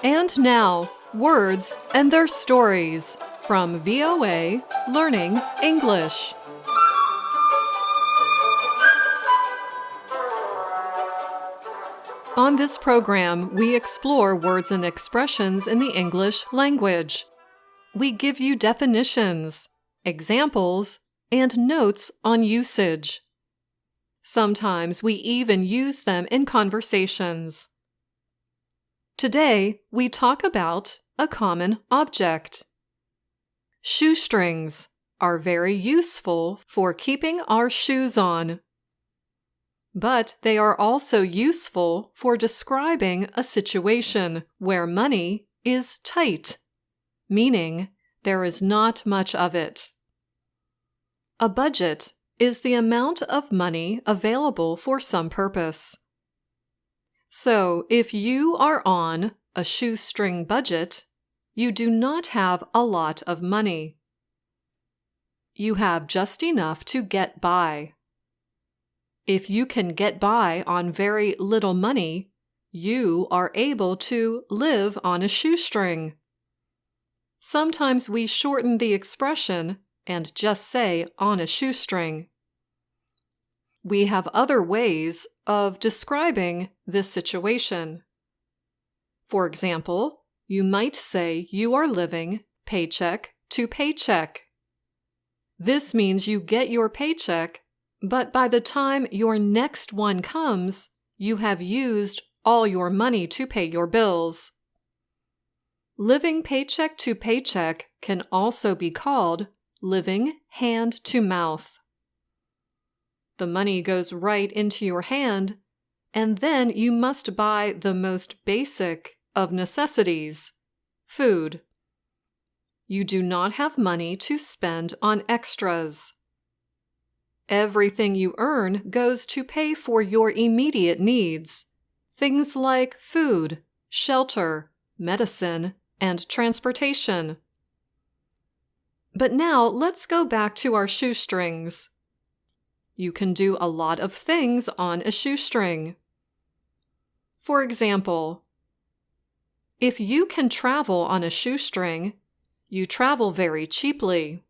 And now, words and their stories from VOA Learning English. On this program, we explore words and expressions in the English language. We give you definitions, examples, and notes on usage. Sometimes we even use them in conversations. Today, we talk about a common object. Shoestrings are very useful for keeping our shoes on. But they are also useful for describing a situation where money is tight, meaning there is not much of it. A budget is the amount of money available for some purpose. So, if you are on a shoestring budget, you do not have a lot of money. You have just enough to get by. If you can get by on very little money, you are able to live on a shoestring. Sometimes we shorten the expression and just say on a shoestring. We have other ways of describing this situation. For example, you might say you are living paycheck to paycheck. This means you get your paycheck, but by the time your next one comes, you have used all your money to pay your bills. Living paycheck to paycheck can also be called living hand to mouth. The money goes right into your hand, and then you must buy the most basic of necessities, food. You do not have money to spend on extras. Everything you earn goes to pay for your immediate needs, things like food, shelter, medicine, and transportation. But now let's go back to our shoestrings. You can do a lot of things on a shoestring. For example, if you can travel on a shoestring, you travel very cheaply.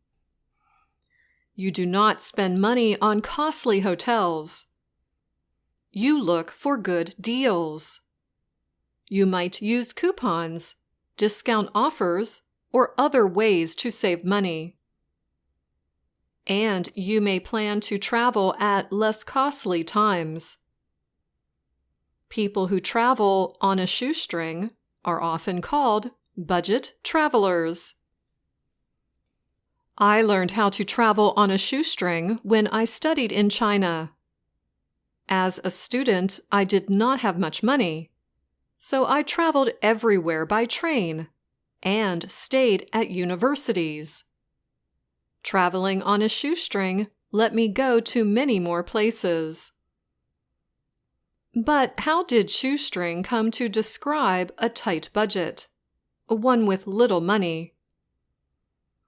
You do not spend money on costly hotels. You look for good deals. You might use coupons, discount offers, or other ways to save money. And you may plan to travel at less costly times. People who travel on a shoestring are often called budget travelers. I learned how to travel on a shoestring when I studied in China. As a student, I did not have much money, so I traveled everywhere by train and stayed at universities. Traveling on a shoestring let me go to many more places. But how did shoestring come to describe a tight budget, one with little money?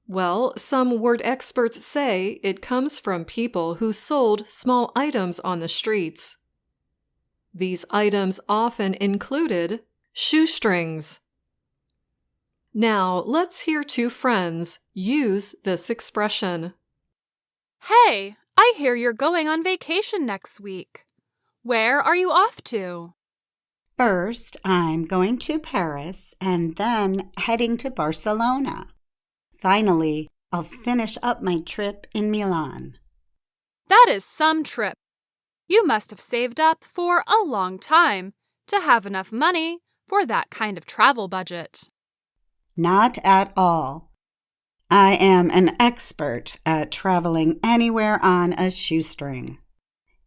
Well, some word experts say it comes from people who sold small items on the streets. These items often included shoestrings. Now, let's hear two friends use this expression. Hey, I hear you're going on vacation next week. Where are you off to? First, I'm going to Paris and then heading to Barcelona. Finally, I'll finish up my trip in Milan. That is some trip. You must have saved up for a long time to have enough money for that kind of travel budget. Not at all. I am an expert at traveling anywhere on a shoestring.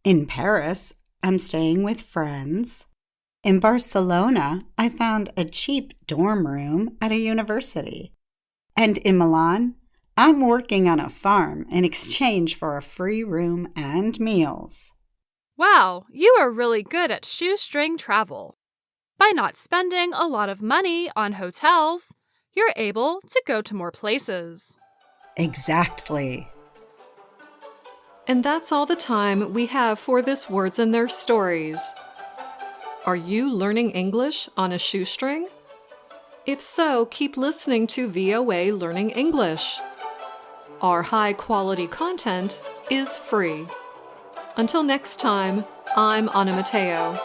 In Paris, I'm staying with friends. In Barcelona, I found a cheap dorm room at a university. And in Milan, I'm working on a farm in exchange for a free room and meals. Wow, you are really good at shoestring travel. By not spending a lot of money on hotels, you're able to go to more places. Exactly. And that's all the time we have for this Words and Their Stories. Are you learning English on a shoestring? If so, keep listening to VOA Learning English. Our high-quality content is free. Until next time, I'm Anna Mateo.